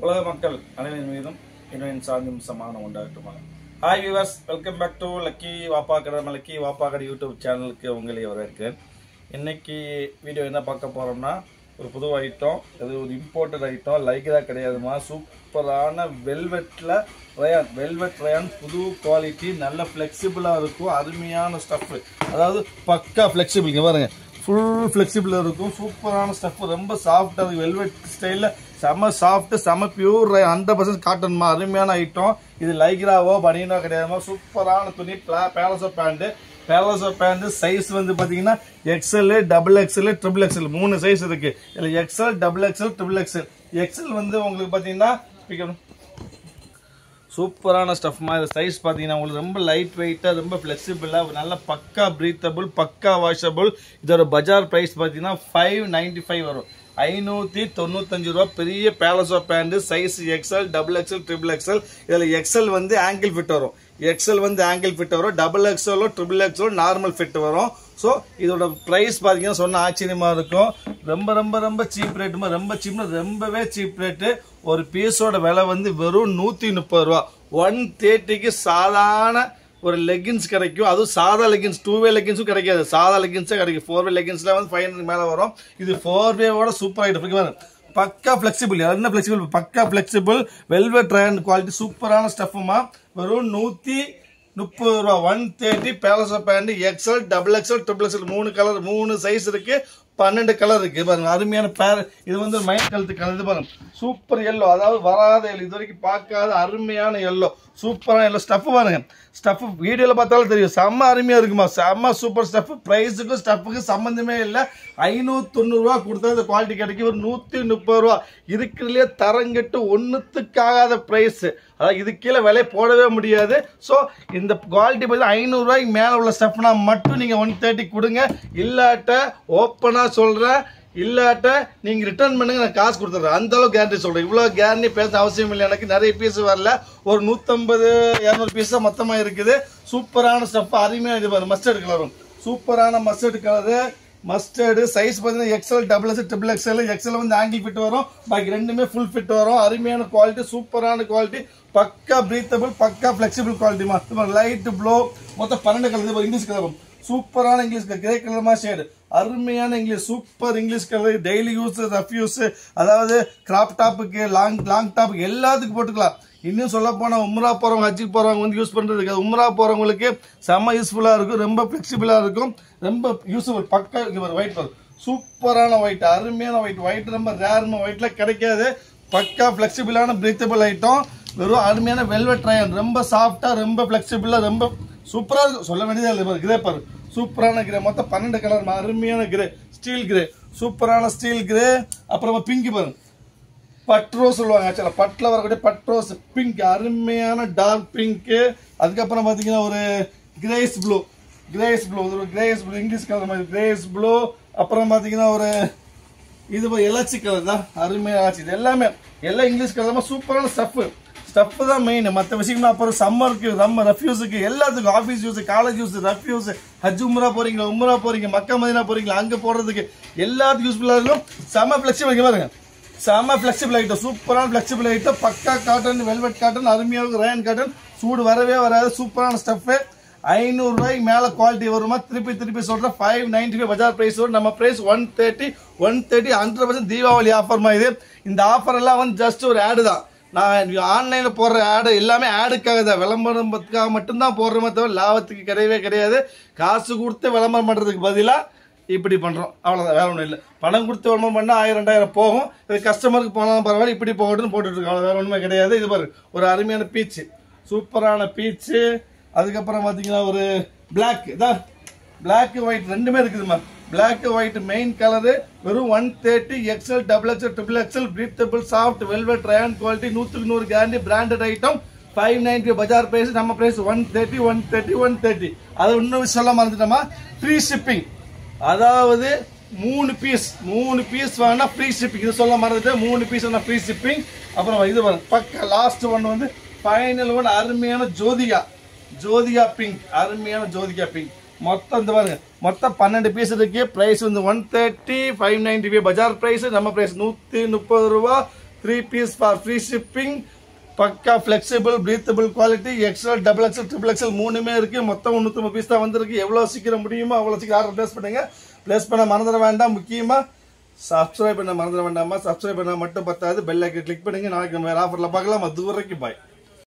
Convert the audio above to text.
உலக மக்கள் அனைவரின் மீதும் இன்னும் சாந்தியும் சமாதானம் உண்டாகட்டுமா. Hi viewers, welcome back to Lucky Vappa Kadai lucky Vappa கடை யூடியூப் சேனலுக்கு உங்களே வரவேற்கிறேன். இன்னைக்கு வீடியோ என்ன பார்க்க போறோம்னா, ஒரு புது ஐட்டம். இது ஒரு இம்போர்ட்டட் ஐட்டம், லைக்ரா கிடையாதுமா. சூப்பரான வெல்வெட் ரயான் புது குவாலிட்டி, நல்ல ஃப்ளெக்சிபிளாக இருக்கும். அருமையான ஸ்டஃப், அதாவது பக்கா ஃப்ளெக்சிபிள். பாருங்க, ஃபுல் ஃப்ளெக்சிபிள் இருக்கும். சூப்பரான ஸ்டஃப், ரொம்ப சாஃப்டாக இருக்கும். வெல்வெட் ஸ்டைலில் செம சாஃப்ட், செம பியூர் 100% காட்டன்மா. அருமையான ஐட்டம். இது லைக்ராவோ பனியனோ கிடையாதுமா. சூப்பரான துணி. பேலோசோ பேண்ட் சைஸ் வந்து பாத்தீங்கன்னா XL, double XL, triple XL 3 size இருக்கு. இதுல XL, double XL, triple XL. XL வந்து உங்களுக்கு பாத்தீங்கன்னா சூப்பரான ஸ்டஃப் மாதிரி. சைஸ் பார்த்தீங்கன்னா உங்களுக்கு ரொம்ப லைட் வெயிட்டாக, ரொம்ப ஃப்ளெக்சிபிளாக, நல்ல பக்கா ப்ரீத்தபிள், பக்கா வாஷபிள். இதோட பஜார் ப்ரைஸ் பார்த்தீங்கன்னா 595 வரும். 595 ரூபா. பெரிய palazzo pant size XL, double XL, triple XL. இதில் எக்ஸ்எல் வந்து ஆங்கிள் ஃபிட் வரும். டபுள் எக்ஸ்எல்லோ ட்ரிபிள் எக்ஸ்எல்லோ நார்மல் ஃபிட் வரும். ஸோ இதோட ப்ரைஸ் பார்த்தீங்கன்னா சொன்ன ஆச்சரியமா இருக்கும். ரொம்ப ரொம்ப ரொம்ப சீப் ரேட்டுமா. ரொம்ப சீப்னா ரொம்பவே சீப் ரேட்டு. ஒரு பீஸோட விலை வந்து வெறும் 130 ரூபா. 130க்கு சாதாரண ஒரு லெகின்ஸ் கிடைக்கும். அதுவும் சாதா லெகின்ஸ், 2-வே லெகின்ஸும் கிடைக்காது. சாதா லெகின்ஸே கிடைக்கும். 4-வே லெகின்ஸ்ல வந்து 500 மேலே வரும். இது 4-வேவோட சூப்பர் ஆகிட்டு. பக்கா ஃபிளெக்சிபிள். என்ன ஃபிளெக்சிபிள்? பக்கா ஃபிளெக்சிபிள் வெல்வெட் ரயான் குவாலிட்டி. சூப்பரான ஸ்டஃப்மா. வெறும் 130 ரூபா. 130 palazzo pant XL, double XL, triple XL 3 colour, 3 size இருக்கு. 12 கலர் இருக்கு. பாருங்க, அருமையான பேர். இது வந்து மைண்ட் கலத்து கலர். இது பாருங்க, சூப்பர் எல்லோ, அதாவது வராத எல்லோ, இது வரைக்கும் பார்க்காத அருமையான எல்லோ, சூப்பரான எல்லோ. ஸ்டஃப் பாருங்க, ஸ்டஃப் வீடியோல பார்த்தாலும் தெரியும். செம்ம அருமையா இருக்குமா. செம்ம சூப்பர் ஸ்டஃப். பிரைஸுக்கும் ஸ்டஃப்புக்கும் சம்பந்தமே இல்லை. 590 ரூபா கொடுத்தா இந்த குவாலிட்டி கிடைக்கும். ஒரு 130 ரூபா. இருக்கிறதுலே தரங்கட்டு ஒன்னுத்துக்காகாத பிரைஸ். அதாவது இது கீழே விலை போடவே முடியாது. ஸோ இந்த குவாலிட்டி பற்றி 500 ரூபாய்க்கு மேலே உள்ள ஸ்டஃப்னா மட்டும் நீங்கள் 130 கொடுங்க. இல்லாட்ட ஓப்பனாக சொல்கிறேன், இல்லாட்ட நீங்கள் ரிட்டர்ன் பண்ணுங்க, நான் காசு கொடுத்துட்றேன். அந்த அளவுக்கு கேரண்டி சொல்கிறேன். இவ்வளோ கேரண்டி பேச அவசியம் இல்லை. எனக்கு நிறைய பீஸ் வரல. ஒரு 150-200 பீஸ் தான் மொத்தமாக இருக்குது. சூப்பரான ஸ்டஃப், அருமையாக. இது பாருங்க, மஸ்டர்ட் கலரும். சூப்பரான மஸ்டர்ட் கலரு. மஸ்டர்டு சைஸ் பார்த்தீங்கன்னா XL, double XL, triple XL. XL வந்து ஆங்கிள் ஃபிட் வரும். பாக்கி ரெண்டுமே ஃபுல் ஃபிட் வரும். அருமையான குவாலிட்டி, சூப்பரான குவாலிட்டி, பக்கா பிரீத்தபிள், பக்கா ஃபிளெக்சிபிள் குவாலிட்டிமா. லைட் ப்ளோ மொத்தம் 12 கலர். இங்கிலீஷ் கலர் சூப்பரான இங்கிலீஷ் கலர், கிரே கலர்மா ஷேடு. அருமையான English, super English colour. Daily use, rough use, அதாவது கிராப் டாப்புக்கு, லாங் டாப்புக்கு எல்லாத்துக்கும் போட்டுக்கலாம். இன்னும் சொல்ல போனா உம்ரா போறவங்க, ஹஜ்ஜுக்கு போறவங்க வந்து யூஸ் பண்றதுக்கு, உம்ரா போறவங்களுக்கு செம்ம யூஸ்ஃபுல்லா இருக்கும். ரொம்ப பிளெக்சிபிளா இருக்கும், ரொம்ப யூஸ்ஃபுல். பக்கா ஒயிட் கலர், சூப்பரான ஒயிட், அருமையான ஒயிட். ரொம்ப ரேர்மா, ஒயிட்ல கிடைக்காது. பக்கா பிளெக்சிபிளான பிரீத்தபிள் ஐட்டம். வெறும் அருமையான வெல்வெட் ரயான். ரொம்ப சாஃப்டா, ரொம்ப பிளெக்சிபிளா, ரொம்ப சூப்பரா இருக்கும். சொல்ல வேண்டியதே இல்லை. கிரே பாரு, சூப்பரான கிரே. மொத்தம் 12 கலர். அருமையான கிரே, ஸ்டீல் கிரே, சூப்பரான ஸ்டீல் கிரே. அப்புறமா பிங்க் பாருங்க, பட்ரோ சொல்லுவாங்க. ஆக்சுவலா பட்ல வரக்கூடிய பட்ரோஸ் பிங்க், அருமையான டார்க் பிங்க். அதுக்கப்புறம் பாத்தீங்கன்னா ஒரு கிரேஸ் ப்ளூ, இங்கிலீஷ் கலர் மாதிரி கிரேஸ் ப்ளூ. அப்புறம் பாத்தீங்கன்னா ஒரு இது எலாச்சி கலர் தான், அருமையான எலாச்சி. இது எல்லாமே எல்லாம் இங்கிலீஷ் கலர். சூப்பரான ஸ்டஃப் தான் மெயின். மற்ற விஷயம்னா அப்புறம் சம்மருக்கு, நம்ம ரஃப்யூஸுக்கு, எல்லாத்துக்கும், ஆஃபீஸ் யூஸ், காலேஜ் யூஸ், ரஃப்யூஸ், ஹஜ் உம்ரா போறீங்க, மக்கா மதீனா போறீங்களா, அங்க போறதுக்கு எல்லாத்துக்கும் யூஸ்ஃபுல்லா இருக்கும். செம்ம ஃபிளெக்சிபிள் பாருங்க, செம்ம ஃபிளெக்சிபிள் ஐட்டம், சூப்பரான ஃபிளெக்சிபிள் ஐட்டம். பக்கா காட்டன், வெல்வெட் காட்டன், அருமையாக ரயான் காட்டன். சூடு வரவே வராது. சூப்பரான ஸ்டஃப். 500 ரூபாய்க்கு மேல குவாலிட்டி வருமா. திருப்பி சொல்றேன், 595 பஜார் பிரைஸ் வரும். நம்ம பிரைஸ் 130. 100% தீபாவளி ஆஃபர்மா. இது இந்த ஆஃபர் எல்லாம் வந்து ஜஸ்ட் ஒரு ஆடு தான். நான் ஆன்லைன்ல போடுற ஆடு எல்லாமே ஆடுக்காக தான், விளம்பரத்துக்காக மட்டும்தான் போடுறோமே தவிர லாபத்துக்கு கிடையவே கிடையாது. காசு கொடுத்து விளம்பரம் பண்றதுக்கு பதிலா இப்படி பண்றோம், அவ்வளவுதான். வேற ஒன்றும் இல்லை. பணம் கொடுத்து விளம்பரம் பண்ணா 1000-2000 போகும். இது கஸ்டமருக்கு போனாலும் பரவாயில்ல, இப்படி போகட்டுன்னு போட்டுட்டு இருக்கோம். வேற ஒண்ணுமே கிடையாது. இது பாரு, ஒரு அருமையான பீச்சு, சூப்பரான பீச்சு. அதுக்கப்புறம் பாத்தீங்கன்னா ஒரு பிளாக், இதான் பிளாக் ஒயிட் ரெண்டுமே இருக்குதுமா. Black white main colour. வெறும் 130. XL, double XL, triple XL, breathable, soft, velvet rayon quality. 100 guarantee, branded item. 590 பஜார் பிரைஸ். நம்ம பிரைஸ் 130. அது இன்னும் சொல்ல மறந்துட்டோமா, ஃப்ரீ ஷிப்பிங். அதாவது 3 பீஸ் வாங்கினா ஃப்ரீ ஷிப்பிங். இது சொல்ல மறந்துட்டு, 3 பீஸ் வாங்கினா ஃப்ரீ ஷிப்பிங். அப்புறம் இது பக்க லாஸ்ட் ஒன் வந்து ஃபைனல் ஒன், அருமையான ஜோதிகா பிங்க், அருமையான ஜோதிகா பிங்க். மொத்தம் இந்த பாருங்க, மொத்தம் 12 பீஸ் இருக்கு. பிரைஸ் வந்து 130. 595 பஜார் பிரைஸ். நம்ம பிரைஸ் 130 ரூபா. 3 பீஸ் ஃபார் ஃப்ரீ ஷிப்பிங். பக்கா flexible breathable quality. XL, double XL, triple XL மூணுமே இருக்கு. மொத்தம் 350 பீஸ் தான் வந்திருக்கு. எவ்வளவு சீக்கிரம் முடியுமோ அவ்வளவு சீக்கிரம் ஆர்டர் பிளேஸ் பண்ணுங்க. பிளேஸ் பண்ண மறந்துட வேண்டாம். முக்கியமா சப்ஸ்கிரைப் பண்ண மறந்துட வேண்டாமா. சப்ஸ்கிரைப் பண்ண மட்டும் பத்தாது, பெல் ஐக்கன் கிளிக் பண்ணுங்க. நாளைக்கு நம்ம வேற ஆஃபர்ல பார்க்கலாம். அது வரைக்கும் பாய்.